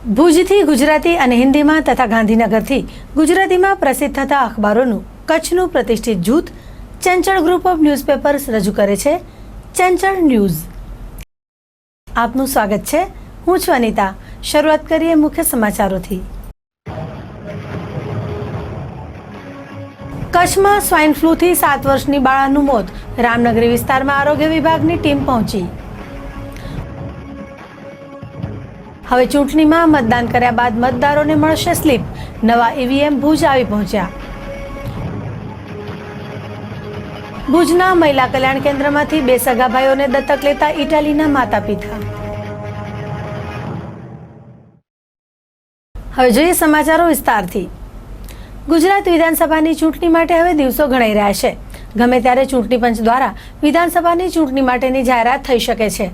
ભુજથી ગુજરાતી અને હિન્દીમાં તથા ગાંધીનગરથી ગુજરાતીમાં પ્રસિદ્ધ થતા અખબારોનું કચ્છનું પ્રતિષ્ઠિત જૂથ ચંચળ ગ્રુપ ઓફ ન્યૂઝપેપર્સ રજૂ કરે છે ચંચળ ન્યૂઝ। આપનું સ્વાગત છે। હું છું અનિતા। શરૂઆત કરીએ મુખ્ય સમાચારોથી। કચ્છમાં સ્વાઇન ફ્લૂથી 7 વર્ષની બાળાનું મોત। રામનગરી વિસ્તારમાં આરોગ્ય વિભાગની ટીમ પહોંચી। હવે ચૂંટણીમાં મતદાન કર્યા બાદ મતદારોને મળશે સ્લીપ। નવા ઈવીએમ ભુજ આવી પહોંચ્યા। ભુજના મહિલા કલ્યાણ કેન્દ્રમાંથી 2 સગા ભાઈઓને દત્તક લેતા ઇટાલીના માતા પિતા। હવે જોઈએ સમાચારો વિસ્તારથી। ગુજરાત વિધાનસભાની ચૂંટણી માટે હવે દિવસો ગણાઈ રહ્યા છે। ગમે ત્યારે ચૂંટણી પંચ દ્વારા વિધાનસભાની ચૂંટણી માટેની જાહેરાત થઈ શકે છે,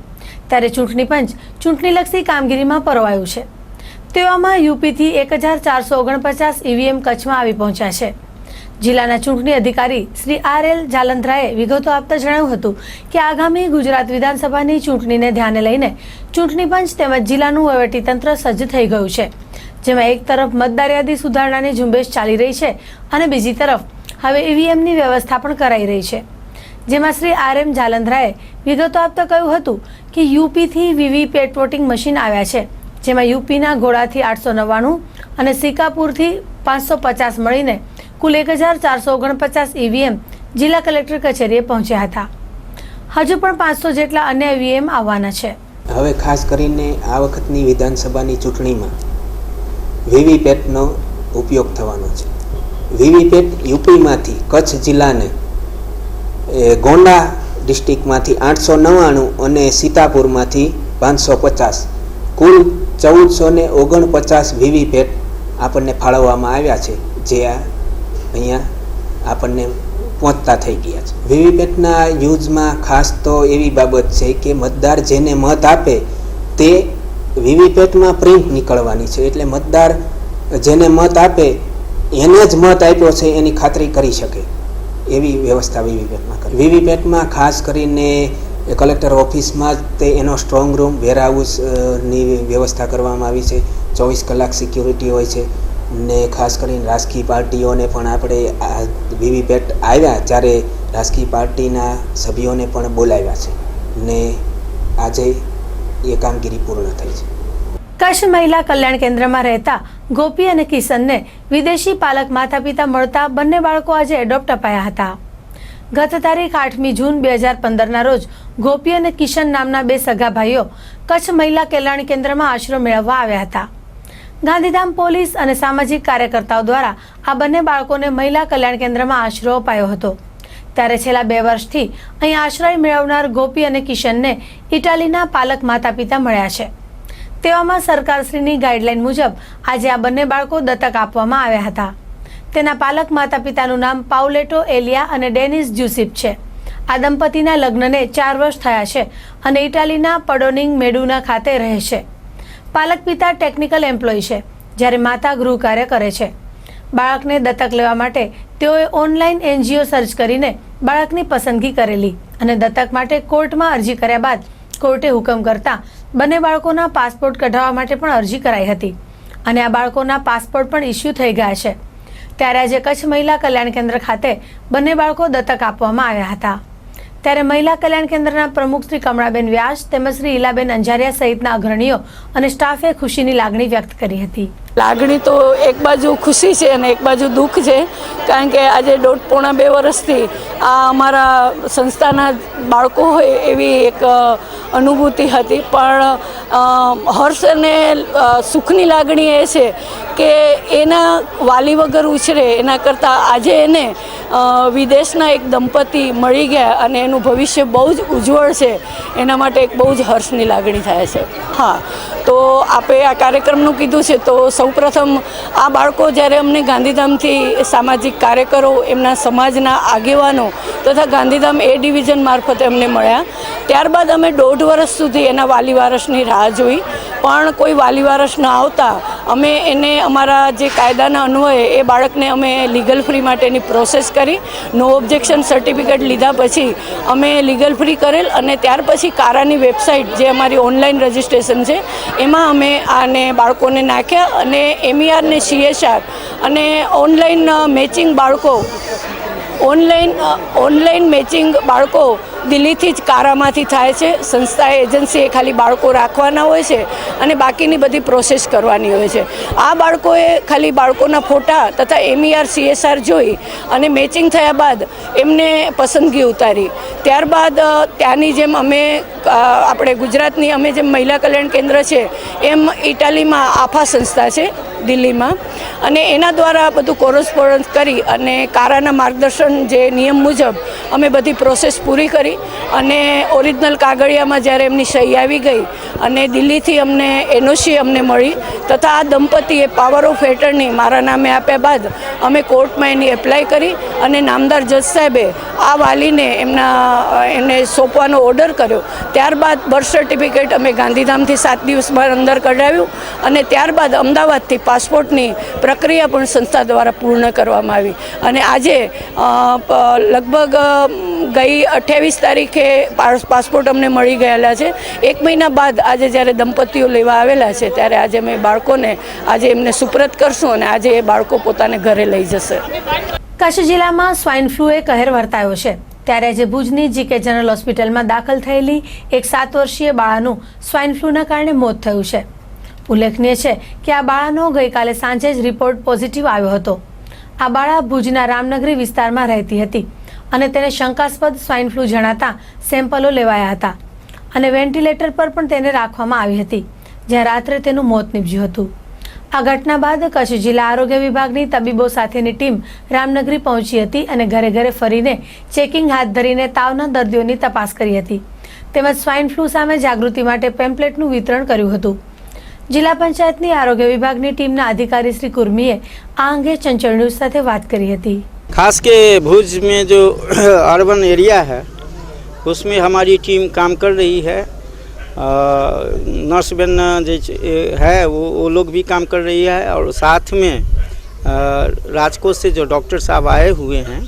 ત્યારે ચૂંટણી પંચ ચૂંટણીલક્ષી કામગીરીમાં પરોવાયું છે। તેવામાં યુપીથી 1449 ઈવીએમ કચ્છમાં આવી પહોંચ્યા છે। જિલ્લાના ચૂંટણી અધિકારી શ્રી RL જાલંધરાએ વિગતો આપતા જણાવ્યું હતું કે આગામી ગુજરાત વિધાનસભાની ચૂંટણીને ધ્યાને લઈને ચૂંટણી પંચ તેમજ જિલ્લાનું વહીવટીતંત્ર સજ્જ થઈ ગયું છે, જેમાં એક તરફ મતદાર યાદી સુધારણાની ઝુંબેશ ચાલી રહી છે અને બીજી તરફ હવે ઈવીએમની વ્યવસ્થા પણ કરાઈ રહી છે। જેમાં શ્રી RM જાલંધરાએ વિગતો આપતા કહ્યું હતું કે યુપીથી વીવીપેટ વોટિંગ મશીન આવ્યા છે, જેમાં યુપીના ઘોડાથી 899 અને સિકાપુરથી 550 મળીને કુલ 1449 ઈવીએમ જિલ્લા કલેક્ટર કચેરીએ પહોંચ્યા હતા। હજુ પણ 500 જેટલા અન્ય ઈવીએમ આવવાના છે। હવે ખાસ કરીને આ વખતની વિધાનસભાની ચૂંટણીમાં વીવીપેટનો ઉપયોગ થવાનો છે। વીવીપેટ યુપીમાંથી કચ્છ જિલ્લાને ગોંડા ડિસ્ટ્રિક્ટમાંથી 899 અને સીતાપુરમાંથી 550 કુલ 1449 વીવીપેટ આપણને ફાળવવામાં આવ્યા છે, જે અહીંયા આપણને પહોંચતા થઈ ગયા છે। વીવીપેટના યુઝમાં ખાસ તો એવી બાબત છે કે મતદાર જેને મત આપે તે વીવીપેટમાં પ્રિન્ટ નીકળવાની છે, એટલે મતદાર જેને મત આપે એને જ મત આપ્યો છે એની ખાતરી કરી શકે એવી વ્યવસ્થા વીવીપેટમાં કરી। વીવીપેટમાં ખાસ કરીને કલેક્ટર ઓફિસમાં જ તે એનો સ્ટ્રોંગ રૂમ વેરહાઉસની વ્યવસ્થા કરવામાં આવી છે। 24 કલાક સિક્યુરિટી હોય છે ને ખાસ કરીને રાજકીય પાર્ટીઓને પણ આપણે આ વીવીપેટ આવ્યા ત્યારે રાજકીય પાર્ટીના સભ્યોને પણ બોલાવ્યા છે ને આજે એ કામગીરી પૂર્ણ થઈ છે। કચ્છ મહિલા કલ્યાણ કેન્દ્રમાં રહેતા ગોપી અને કિશનને વિદેશી પાલક માતા પિતા મળતા બંને બાળકો આજે એડોપ્ટ અપાયા હતા। ગત તારીખ 8મી જૂન 2015ના રોજ ગોપી અને કિશન નામના 2 સગા ભાઈઓ કચ્છ મહિલા કલ્યાણ કેન્દ્રમાં આશરો મેળવવા આવ્યા હતા। ગાંધીધામ પોલીસ અને સામાજિક કાર્યકર્તાઓ દ્વારા આ બંને બાળકોને મહિલા કલ્યાણ કેન્દ્રમાં આશરો અપાયો હતો, ત્યારે છેલ્લા 2 વર્ષથી અહીં આશ્રય મેળવનાર ગોપી અને કિશનને ઇટાલીના પાલક માતા પિતા મળ્યા છે। તેવામાં સરકારશ્રીની ગાઈડલાઈન મુજબ આજે આ બંને બાળકો દત્તક આપવામાં આવ્યા હતા। તેના પાલક માતા પિતાનું નામ પાઉલેટો એલિયા અને ડેનિસ જ્યુસિપ છે। આ દંપતીના લગ્નને 4 વર્ષ થયા છે અને ઇટાલીના પડોનિંગ મેડુના ખાતે રહે છે। પાલક પિતા ટેકનિકલ એમ્પ્લોય છે, જ્યારે માતા ગૃહ કાર્ય કરે છે। બાળકને દત્તક લેવા માટે તેઓએ ઓનલાઈન NGO સર્ચ કરીને બાળકની પસંદગી કરેલી અને દત્તક માટે કોર્ટમાં અરજી કર્યા બાદ કોર્ટે હુકમ કરતા બંને બાળકોના પાસપોર્ટ કઢાવવા માટે પણ અરજી કરાઈ હતી અને આ બાળકોના પાસપોર્ટ પણ ઇસ્યુ થઈ ગયા છે। ત્યારે આજે કચ્છ મહિલા કલ્યાણ કેન્દ્ર ખાતે બંને બાળકો દત્તક આપવામાં આવ્યા હતા। ત્યારે મહિલા કલ્યાણ કેન્દ્રના પ્રમુખ શ્રી કમળાબેન વ્યાસ તેમજ શ્રી ઈલાબેન અંજારિયા સહિતના અગ્રણીઓ અને સ્ટાફે ખુશીની લાગણી વ્યક્ત કરી હતી। લાગણી તો એક બાજુ ખુશી છે અને એક બાજુ દુઃખ છે, કારણ કે આજે 1.5-2 વર્ષથી આ અમારા સંસ્થાના બાળકો હોય એવી એક અનુભૂતિ હતી, પણ હર્ષ અને સુખની લાગણી એ છે કે એના વાલી વગર ઉછરે એના કરતાં આજે એને વિદેશના એક દંપતી મળી ગયા અને એનું ભવિષ્ય બહુ જ ઉજ્જવળ છે, એના માટે એક બહુ જ હર્ષની લાગણી થાય છે। હા, તો આપણે આ કાર્યક્રમનું કીધું છે તો સૌપ્રથમ આ બાળકો જ્યારે અમને ગાંધીધામથી સામાજિક કાર્યકરો, એમના સમાજના આગેવાનો તથા ગાંધીધામ A ડિવિઝન મારફતે અમને મળ્યા, ત્યારબાદ અમે 1.5 વર્ષ સુધી એના વાલી વારસની રાહ રાહ જોઈ, પણ કોઈ વાલી વારસ ન આવતા અમે એને અમારા જે કાયદાના અન્વયે એ બાળકને અમે લીગલ ફ્રી માટેની પ્રોસેસ કરી. નો ઓબ્જેક્શન સર્ટિફિકેટ લીધા પછી અમે લીગલ ફ્રી કરેલ અને ત્યાર પછી કારાની વેબસાઇટ જે અમારી ઓનલાઈન રજિસ્ટ્રેશન છે એમાં અમે આને બાળકોને નાખ્યા અને MER ને CSR અને ઓનલાઈન મેચિંગ બાળકો ઓનલાઈન મેચિંગ બાળકો દિલ્હીથી જ કારામાંથી થાય છે. સંસ્થાએ એજન્સીએ ખાલી બાળકો રાખવાના હોય છે અને બાકીની બધી પ્રોસેસ કરવાની હોય છે. આ બાળકોએ ખાલી બાળકોના ફોટા તથા MER CSR જોઈ અને મેચિંગ થયા બાદ એમને પસંદગી ઉતારી. ત્યારબાદ ત્યાંની જેમ અમે આપણે ગુજરાતની અમે જેમ મહિલા કલ્યાણ કેન્દ્ર છે એમ ઇટાલીમાં આફા સંસ્થા છે દિલ્હીમાં, અને એના દ્વારા બધું કોરસ્પોન્ડન્સ કરી અને કારાના માર્ગદર્શન જે નિયમ મુજબ અમે બધી પ્રોસેસ પૂરી કરી અને ઓરિજિનલ કાગળિયામાં જ્યારે એમની સહી આવી ગઈ અને દિલ્હીથી અમને NOC અમને મળી તથા આ દંપતીએ પાવર ઓફ એટર્ની મારા નામે આપ્યા બાદ અમે કોર્ટમાં એની એપ્લાય કરી અને નામદાર જજ સાહેબે આ વાલીને એમને સોંપવાનો ઓર્ડર કર્યો. ત્યારબાદ બર્થ સર્ટિફિકેટ અમે ગાંધીધામથી 7 દિવસમાં અંદર કઢાવ્યું અને ત્યારબાદ અમદાવાદથી પાસપોર્ટની પ્રક્રિયા પણ સંસ્થા દ્વારા પૂર્ણ કરવામાં આવી અને આજે લગભગ ગઈ 28 તારીખે પાસપોર્ટ અમને મળી ગયેલા છે. 1 મહિના બાદ આજે જ્યારે દંપતીઓ લેવા આવેલા છે ત્યારે આજે અમે બાળકોને આજે એમને સુપ્રત કરશું અને આજે એ બાળકો પોતાને ઘરે લઈ જશે. કચ્છ જિલ્લામાં સ્વાઇન ફ્લૂએ કહેર વર્તાયો છે ત્યારે આજે ભુજની GK જનરલ હોસ્પિટલમાં દાખલ થયેલી એક 7 વર્ષીય બાળાનું સ્વાઇન ફ્લૂના કારણે મોત થયું છે. ઉલ્લેખનીય છે કે આ બાળાનો ગઈકાલે સાંજે જ રિપોર્ટ પોઝિટિવ આવ્યો હતો. આ બાળા ભુજના રામનગરી વિસ્તારમાં રહેતી હતી અને તેને શંકાસ્પદ સ્વાઇન ફ્લૂ જણાતા સેમ્પલો લેવાયા હતા અને વેન્ટિલેટર પર પણ તેને રાખવામાં આવી હતી, જ્યાં રાત્રે તેનું મોત નીપજ્યું હતું. આ ઘટના બાદ કચ્છ જિલ્લા આરોગ્ય વિભાગની તબીબો સાથેની ટીમ રામનગરી પહોંચી હતી અને ઘરે ઘરે ફરીને ચેકિંગ હાથ ધરીને તાવના દર્દીઓની તપાસ કરી હતી તેમજ સ્વાઇન ફ્લૂ સામે જાગૃતિ માટે પેમ્પલેટનું વિતરણ કર્યું હતું. જિલ્લા પંચાયતની આરોગ્ય વિભાગની ટીમના અધિકારી શ્રી કુર્મીએ આ અંગે ચંચળ ન્યૂઝ સાથે વાત કરી હતી. खास के भुज में जो अर्बन एरिया है उसमें हमारी टीम काम कर रही है. नर्स बहन है वो लोग भी काम कर रही है और साथ में राजकोट से जो डॉक्टर साहब आए हुए हैं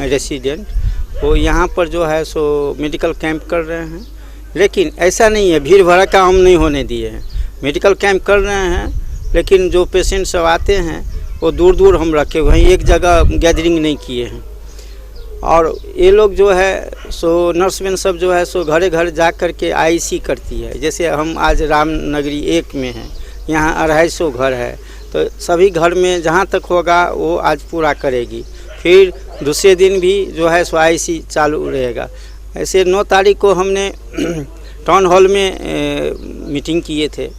रेसिडेंट, वो यहाँ पर जो है सो मेडिकल कैंप कर रहे हैं. लेकिन ऐसा नहीं है, भीड़ भड़का हम नहीं होने दिए हैं. मेडिकल कैंप कर रहे हैं लेकिन जो पेशेंट सब आते हैं वो दूर दूर हम रखे हुए हैं, एक जगह गैदरिंग नहीं किए हैं. और ये लोग जो है सो नर्समैन सब जो है सो घरे घर जा कर के IC करती है. जैसे हम आज रामनगरी 1 में हैं, यहाँ 250 घर है, तो सभी घर में जहाँ तक होगा वो आज पूरा करेगी. फिर दूसरे दिन भी जो है सो IC चालू रहेगा. ऐसे 9 तारीख को हमने टाउन हॉल में मीटिंग किए थे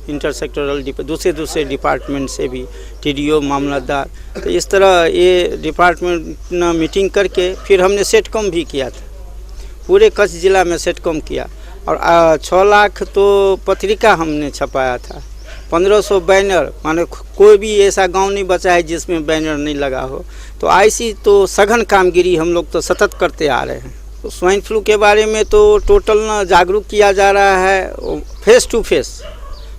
इंटर सेक्टोरल दूसरे डिपार्टमेंट से भी, TDO मामलतदार, तो इस तरह ये डिपार्टमेंट मीटिंग करके फिर हमने सेटकॉम भी किया था. पूरे कच्छ ज़िला में सेटकॉम किया और 6 लाख तो पत्रिका हमने छपाया था, 1500 बैनर, माने कोई भी ऐसा गांव नहीं बचा है जिसमें बैनर नहीं लगा हो. तो ऐसी तो सघन कामगिरी हम लोग तो सतत करते आ रहे हैं. तो स्वाइन फ्लू के बारे में तो टोटल जागरूक किया जा रहा है, फेस टू फेस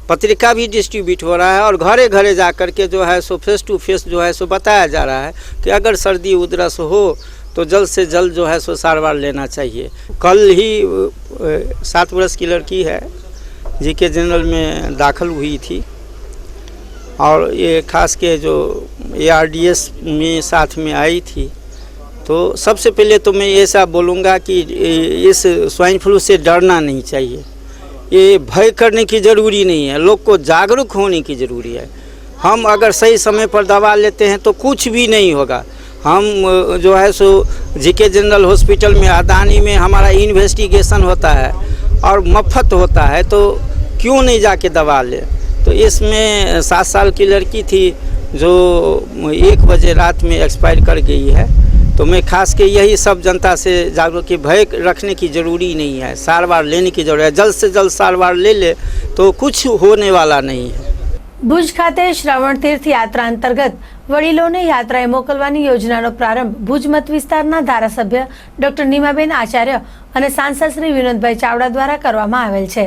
पत्रिका भी डिस्ट्रीब्यूट हो रहा है और घरे घरे जा कर के जो है सो फेस टू फेस जो है सो बताया जा रहा है कि अगर सर्दी उधरस हो तो जल्द से जल्द जो है सो सारवार लेना चाहिए. कल ही 7 वर्ष की लड़की है GK जनरल में दाखिल हुई थी और ये खास के जो ARDS में साथ में आई थी. तो सबसे पहले तो मैं ऐसा बोलूँगा कि इस स्वाइन फ्लू से डरना नहीं चाहिए, ये भय करने की ज़रूरी नहीं है, लोग को जागरूक होने की ज़रूरी है. हम अगर सही समय पर दवा लेते हैं तो कुछ भी नहीं होगा. हम जो है सो GK जनरल हॉस्पिटल में अदानी में हमारा इन्वेस्टिगेशन होता है और मुफ्त होता है, तो क्यों नहीं जाके दवा ले. तो इसमें 7 साल की लड़की थी जो 1 बजे रात में एक्सपायर कर गई है. तो मैं खास के यही सब जनता से जागरूक कि भय रखने की ज़रूरी नहीं है, सारवार लेने की ज़रूरत है. जल्द से जल्द सारवार ले ले तो कुछ होने वाला नहीं है. ભુજ ખાતે શ્રવણ તીર્થ યાત્રા અંતર્ગત વડીલોને યાત્રાએ મોકલવાની યોજનાનો પ્રારંભ ભુજ મત વિસ્તારના ધારાસભ્ય ડોક્ટર નીમાબેન આચાર્ય અને સાંસદ શ્રી વિનોદભાઈ ચાવડા દ્વારા કરવામાં આવેલ છે.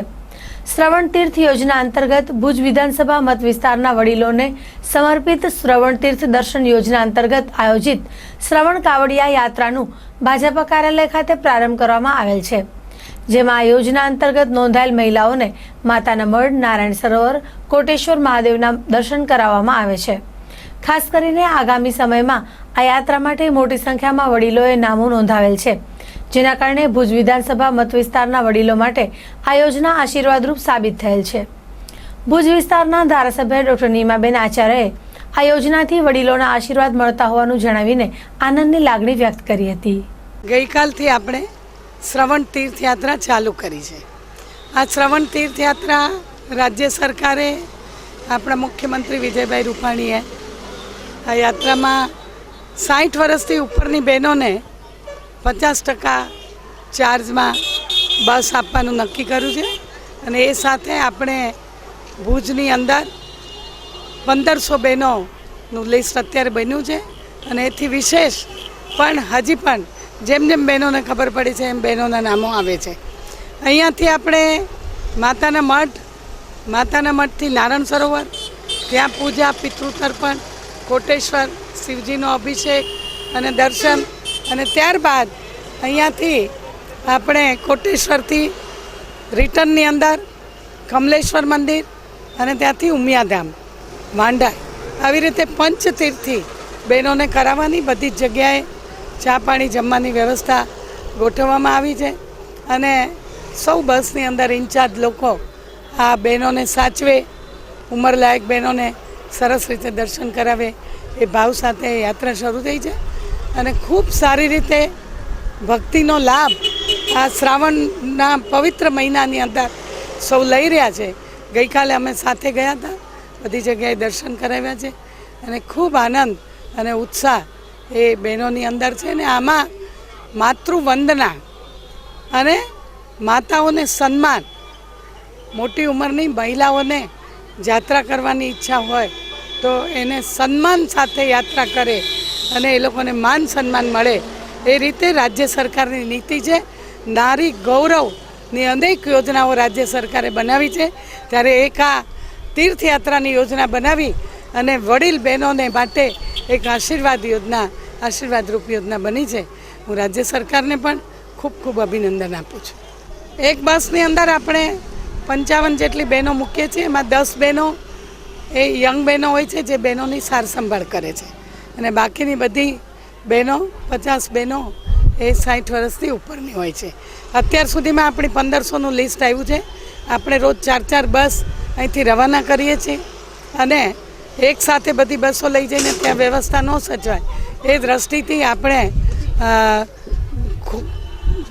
શ્રવણ તીર્થ યોજના અંતર્ગત ભુજ વિધાનસભા મત વિસ્તારના વડીલોને સમર્પિત શ્રવણ તીર્થ દર્શન યોજના અંતર્ગત આયોજિત શ્રવણ કાવડિયા યાત્રાનું ભાજપ કાર્યાલય ખાતે પ્રારંભ કરવામાં આવેલ છે, જેમાં આ યોજના અંતર્ગત નોંધાયેલ મહિલાઓને માતાના મઢ, નારાયણ સરોવર, કોટેશ્વર મહાદેવના દર્શન કરાવવામાં આવે છે. ખાસ કરીને આગામી સમયમાં આ યાત્રા માટે મોટી સંખ્યામાં વડીલોએ નામું નોંધાવેલ છે, જેના કારણે ભુજ વિધાનસભા મત વિસ્તારના વડીલો માટે આ યોજના આશીર્વાદરૂપ સાબિત થયેલ છે. ભુજ વિસ્તારના ધારાસભ્ય ડોક્ટર નીમાબેન આચાર્યએ આ યોજનાથી વડીલોના આશીર્વાદ મળતા હોવાનું જણાવીને આનંદની લાગણી વ્યક્ત કરી હતી. ગઈકાલથી આપણે શ્રવણ તીર્થયાત્રા ચાલુ કરી છે. આ શ્રવણ તીર્થયાત્રા રાજ્ય સરકારે આપણા મુખ્યમંત્રી વિજયભાઈ રૂપાણીએ આ યાત્રામાં 60 વર્ષથી ઉપરની બહેનોને 50% ચાર્જમાં બસ આપવાનું નક્કી કર્યું છે. અને એ સાથે આપણે ભુજની અંદર 1500 બહેનોનું લિસ્ટ અત્યારે બન્યું છે. અને એથી વિશેષ પણ હજી પણ જેમ જેમ બહેનોને ખબર પડી છે એમ બહેનોના નામો આવે છે. અહીંયાથી આપણે માતાના મઠથી નારાયણ સરોવર, ત્યાં પૂજા, પિતૃતર્પણ, કોટેશ્વર, શિવજીનો અભિષેક અને દર્શન, અને ત્યારબાદ અહીંયાથી આપણે કોટેશ્વરથી રિટર્નની અંદર કમલેશ્વર મંદિર અને ત્યાંથી ઉમિયાધામ, વાંઢાઈ, આવી રીતે પંચતીર્થથી બહેનોને કરાવવાની બધી જ જગ્યાએ ચા પાણી જમવાની વ્યવસ્થા ગોઠવવામાં આવી છે. અને સૌ બસની અંદર ઇન્ચાર્જ લોકો આ બહેનોને સાચવે, ઉંમરલાયક બહેનોને સરસ રીતે દર્શન કરાવે એ ભાવ સાથે યાત્રા શરૂ થઈ છે. અને ખૂબ સારી રીતે ભક્તિનો લાભ આ શ્રાવણના પવિત્ર મહિનાની અંદર સૌ લઈ રહ્યા છે. ગઈકાલે અમે સાથે ગયા હતા, બધી જગ્યાએ દર્શન કરાવ્યા છે અને ખૂબ આનંદ અને ઉત્સાહ એ બહેનોની અંદર છે. ને આમાં માતૃવંદના અને માતાઓને સન્માન, મોટી ઉંમરની મહિલાઓને યાત્રા કરવાની ઈચ્છા હોય તો એને સન્માન સાથે યાત્રા કરે અને એ લોકોને માન સન્માન મળે એ રીતે રાજ્ય સરકારની નીતિ છે. નારી ગૌરવની અનેક યોજનાઓ રાજ્ય સરકારે બનાવી છે, ત્યારે એક આ તીર્થયાત્રાની યોજના બનાવી અને વડીલ બહેનોને માટે એક આશીર્વાદરૂપ યોજના બની છે. હું રાજ્ય સરકારને પણ ખૂબ ખૂબ અભિનંદન આપું છું. એક બસની અંદર આપણે 55 જેટલી બહેનો મૂકીએ છીએ. એમાં 10 બહેનો એ યંગ બહેનો હોય છે જે બહેનોની સાર સંભાળ કરે છે, અને બાકીની બધી બહેનો 50 બહેનો એ 60 વર્ષથી ઉપરની હોય છે. અત્યાર સુધીમાં આપણી 1500નું લિસ્ટ આવ્યું છે. આપણે રોજ 4 બસ અહીંથી રવાના કરીએ છીએ અને એક સાથે બધી બસો લઈ જઈને ત્યાં વ્યવસ્થા ન સચવાય એ દ્રષ્ટિથી આપણે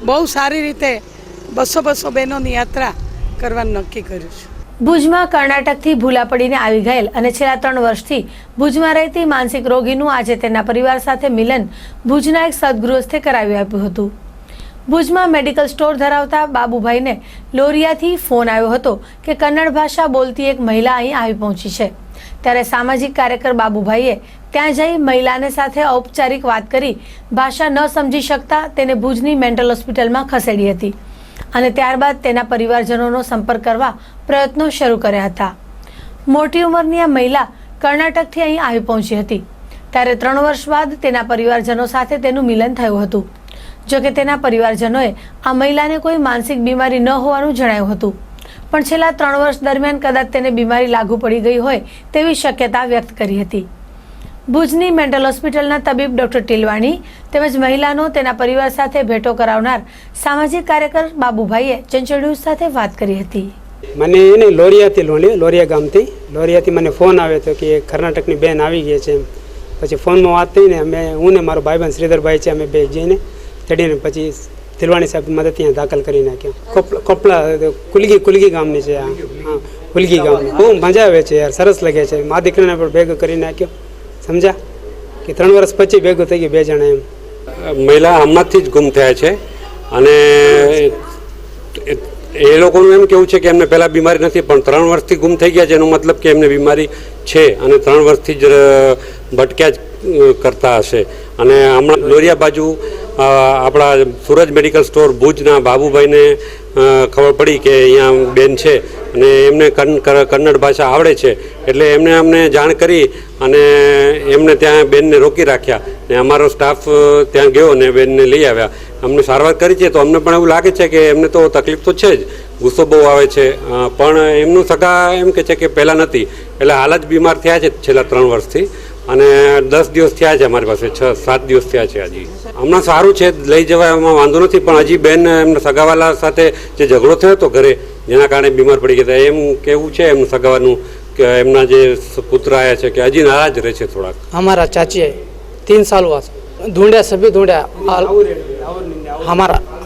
બહુ સારી રીતે 200 બહેનોની યાત્રા કરવાનું નક્કી કર્યું છે. ભુજમાં કર્ણાટકથી ભૂલા પડીને આવી ગયેલ અને છેલ્લા 3 વર્ષથી ભુજમાં રહેતી માનસિક રોગીનું આજે તેના પરિવાર સાથે મિલન ભુજના એક સદગૃહસ્થે કરાવી આપ્યું હતું. ભુજમાં મેડિકલ સ્ટોર ધરાવતા બાબુભાઈને લોરિયાથી ફોન આવ્યો હતો કે કન્નડ ભાષા બોલતી એક મહિલા અહીં આવી પહોંચી છે. ત્યારે સામાજિક કાર્યકર બાબુભાઈએ ત્યાં જઈ મહિલાને સાથે ઔપચારિક વાત કરી ભાષા ન સમજી શકતા તેને ભુજની મેન્ટલ હોસ્પિટલમાં ખસેડી હતી અને ત્યારબાદ તેના પરિવારજનોનો સંપર્ક કરવા પ્રયત્નો શરૂ કર્યા હતા. મોટી ઉંમરની આ મહિલા કર્ણાટકથી અહીં આવી પહોંચી હતી. ત્યારે 3 વર્ષ બાદ તેના પરિવારજનો સાથે તેનું મિલન થયું હતું. જોકે તેના પરિવારજનોએ આ મહિલાને કોઈ માનસિક બીમારી ન હોવાનું જણાવ્યું હતું, પણ છેલ્લા 3 વર્ષ દરમિયાન કદાચ તેને બીમારી લાગુ પડી ગઈ હોય તેવી શક્યતા વ્યક્ત કરી હતી. ભુજની મેન્ટલ હોસ્પિટલના તબીબ ડોક્ટર ટીલવાણી તેમજ મહિલાનો તેના પરિવાર સાથે ભેટો કરાવનાર સામાજિક કાર્યકર બાબુભાઈએ ચંચળ ન્યૂઝ સાથે વાત કરી હતી. મને એને લોરિયા ગામથી મને ફોન આવ્યો હતો કે કર્ણાટકની બેન આવી ગઈ છે. પછી ફોનમાં વાત થઈને હું ને મારો ભાઈબંધ શ્રીધરભાઈ છે, અમે બે જઈને ચડીને પછી તિલવાણી સાહેબ મદદ ત્યાં દાખલ કરી નાખ્યો. કોપલા કુલગી ગામની છે. હા, કુલગી ગામની. બહુ મજા આવે છે યાર, સરસ લાગે છે. મા દીકરીને પણ ભેગો કરી નાખ્યો, સમજ્યા કે 3 વર્ષ પછી ભેગું થઈ ગયું 2 જણા. એમ મહિલા હમણાંથી જ ગુમ થયા છે અને એ લોકોનું એમ કેવું છે કે એમને પહેલાં બીમારી નથી, પણ 3 વર્ષથી ગુમ થઈ ગયા છે. એનો મતલબ કે એમને બીમારી છે અને 3 વર્ષથી જ ભટક્યા જ કરતા હશે. અને હમણાં લોરિયા બાજુ આપણા સૂરજ મેડિકલ સ્ટોર ભુજના બાબુભાઈને ખબર પડી કે અહીંયા બેન છે અને એમને કન્નડ ભાષા આવડે છે એટલે એમને અમને જાણ કરી અને એમને ત્યાં બેનને રોકી રાખ્યા ને અમારો સ્ટાફ ત્યાં ગયો ને બેનને લઈ આવ્યા. અમને સારવાર કરી છે તો અમને પણ એવું લાગે છે કે એમને તો તકલીફ તો છે જ, ગુસ્સો બહુ આવે છે, પણ એમનું સગા એમ કે છે કે પહેલાં નથી એટલે હાલ જ બીમાર થયા છે છેલ્લા 3 વર્ષથી અને 10 દિવસ થયા છે અમારી પાસે, 6-7 દિવસ થયા છે. હજી હમણાં સારું છે, લઈ જવામાં વાંધો નથી, પણ હજી બેન એમના સગાવાલા સાથે જે ઝઘડો થયો હતો ઘરે જેના કારણે બીમાર પડી ગયા હતા એમ કેવું છે એમનું સગાવાનું કે એમના જે પુત્ર આવ્યા છે કે હજી નારાજ રહે છે થોડાક. हमारा चाची है 3 साल हुआ ढूंढा, सभी ढूंढा,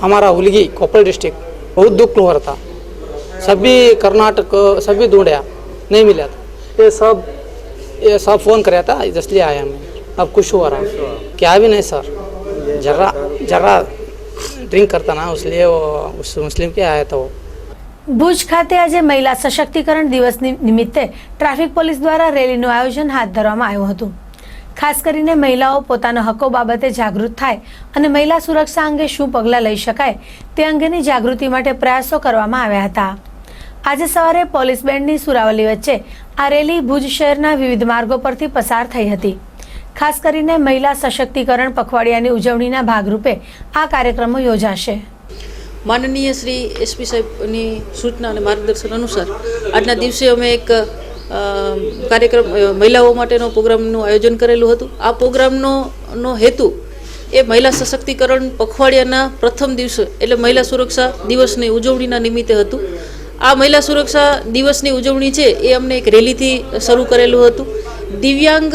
हमारा उलगी कोपल डिस्ट्रिक्ट बहुत दुख हो रहा था, सभी कर्नाटक सभी ढूंढा नहीं मिला था, ये सब फोन कराया था इसलिए आया मैं. अब कुछ हो रहा क्या भी नहीं सर, जरा ड्रिंक करता ना इसलिए वो उस मुस्लिम के आया था वो. ભુજ ખાતે આજે મહિલા સશક્તિકરણ દિવસ નિમિત્તે ટ્રાફિક પોલીસ દ્વારા રેલીનું આયોજન હાથ ધરવામાં આવ્યું હતું. ખાસ કરીને મહિલાઓ પોતાના હકો બાબતે જાગૃત થાય અને મહિલા સુરક્ષા અંગે શું પગલાં લઈ શકાય તે અંગેની જાગૃતિ માટે પ્રયાસો કરવામાં આવ્યા હતા. આજે સવારે પોલીસ બેન્ડની સુરાવલી વચ્ચે આ રેલી ભુજ શહેરના વિવિધ માર્ગો પરથી પસાર થઈ હતી. ખાસ કરીને મહિલા સશક્તિકરણ પખવાડિયાની ઉજવણીના ભાગરૂપે આ કાર્યક્રમો યોજાશે. માનનીય શ્રી એસપી સાહેબની સૂચના અને માર્ગદર્શન અનુસાર આજના દિવસે અમે એક કાર્યક્રમ મહિલાઓ માટેનો પ્રોગ્રામનું આયોજન કરેલું હતું. આ પ્રોગ્રામનો હેતુ એ મહિલા સશક્તિકરણ પખવાડિયાના પ્રથમ દિવસે એટલે મહિલા સુરક્ષા દિવસની ઉજવણીના નિમિત્તે હતું. આ મહિલા સુરક્ષા દિવસની ઉજવણી છે એ અમને એક રેલીથી શરૂ કરેલું હતું. દિવ્યાંગ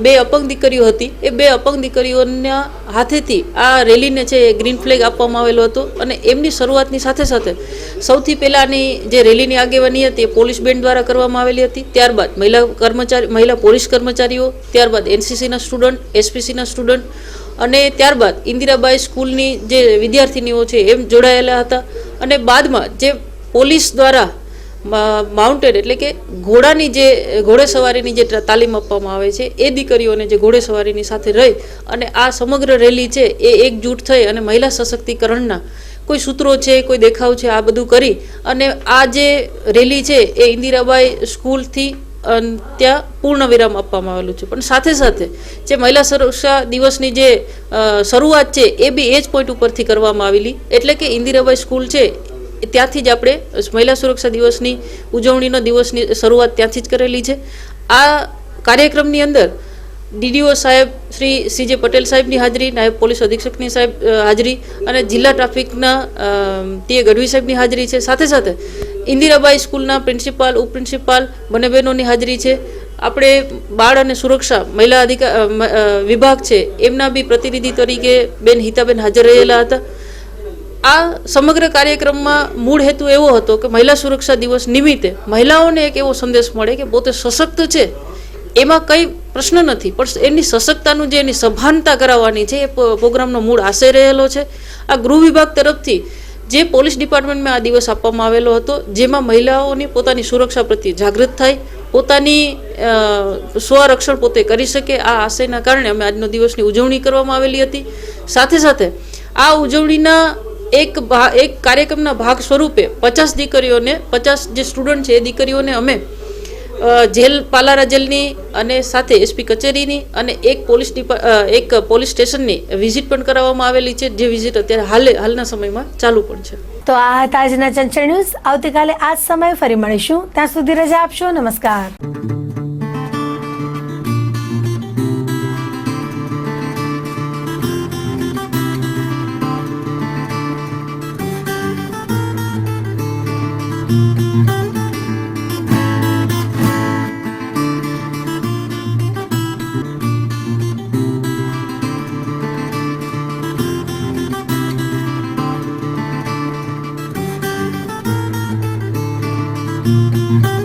2 અપંગ દીકરીઓ હતી, એ 2 અપંગ દીકરીઓના હાથેથી આ રેલીને છે એ ગ્રીન ફ્લેગ આપવામાં આવેલો હતો અને એમની શરૂઆતની સાથે સાથે સૌથી પહેલાંની જે રેલીની આગેવાની હતી એ પોલીસ બેન્ડ દ્વારા કરવામાં આવેલી હતી. ત્યારબાદ મહિલા પોલીસ કર્મચારીઓ, ત્યારબાદ એનસીસીના સ્ટુડન્ટ, એસપીસીના સ્ટુડન્ટ અને ત્યારબાદ ઇન્દિરાબાઈ સ્કૂલની જે વિદ્યાર્થીનીઓ છે એમ જોડાયેલા હતા. અને બાદમાં જે પોલીસ દ્વારા માઉન્ટેડ એટલે કે ઘોડેસવારીની જે તાલીમ આપવામાં આવે છે એ દીકરીઓને જે ઘોડેસવારીની સાથે રહી અને આ સમગ્ર રેલી છે એ એકજૂટ થઈ અને મહિલા સશક્તિકરણના કોઈ સૂત્રો છે, કોઈ દેખાવ છે, આ બધું કરી અને આ જે રેલી છે એ ઇન્દિરાબાઈ સ્કૂલથી ત્યાં પૂર્ણ વિરામ આપવામાં આવેલું છે. પણ સાથે સાથે જે મહિલા સુરક્ષા દિવસની જે શરૂઆત છે એ બી એ જ પોઈન્ટ ઉપરથી કરવામાં આવેલી, એટલે કે ઇન્દિરાબાઈ સ્કૂલ છે ત્યાંથી જ આપણે મહિલા સુરક્ષા દિવસની ઉજવણીનો દિવસની શરૂઆત ત્યાંથી જ કરેલી છે. આ કાર્યક્રમની અંદર ડીડીઓ સાહેબ શ્રી સીજે પટેલ સાહેબની હાજરી, નાયબ પોલીસ અધિક્ષકની સાહેબ હાજરી અને જિલ્લા ટ્રાફિકના ટીએ ગઢવી સાહેબની હાજરી છે. સાથે સાથે ઇન્દિરાબાઈ સ્કૂલના પ્રિન્સિપાલ, ઉપપ્રિન્સિપાલ બંને બહેનોની હાજરી છે. આપણે બાળ અને સુરક્ષા મહિલા વિભાગ છે એમના બી પ્રતિનિધિ તરીકે બેન હિતાબેન હાજર રહેલા હતા. આ સમગ્ર કાર્યક્રમમાં મૂળ હેતુ એવો હતો કે મહિલા સુરક્ષા દિવસ નિમિત્તે મહિલાઓને એક એવો સંદેશ મળે કે પોતે સશક્ત છે, એમાં કંઈ પ્રશ્ન નથી, પણ એની સશક્તતાનું જે એની સભાનતા કરાવવાની છે એ પ્રોગ્રામનો મૂળ આશય રહેલો છે. આ ગૃહ વિભાગ તરફથી જે પોલીસ ડિપાર્ટમેન્ટમાં આ દિવસ આપવામાં આવેલો હતો, જેમાં મહિલાઓની પોતાની સુરક્ષા પ્રત્યે જાગૃત થાય, પોતાની સ્વરક્ષણ પોતે કરી શકે, આ આશયના કારણે અમે આજનો દિવસની ઉજવણી કરવામાં આવેલી હતી. સાથે સાથે આ ઉજવણીના એક કાર્યક્રમના ભાગ સ્વરૂપે 50 દીકરીઓને, 50 જે સ્ટુડન્ટ છે એ દીકરીઓને અમે જેલ, પાલારા જેલની અને સાથે એસપી કચેરીની અને એક પોલીસ સ્ટેશનની વિઝિટ પણ કરાવવામાં આવેલી છે, જે વિઝિટ અત્યારે હાલના સમયમાં ચાલુ પણ છે. તો આ હતા આજના ચંચળ ન્યૂઝ. આવતીકાલે આ જ સમયે ફરી મળીશું. ત્યાં સુધી રજા આપશો. નમસ્કાર. Thank you.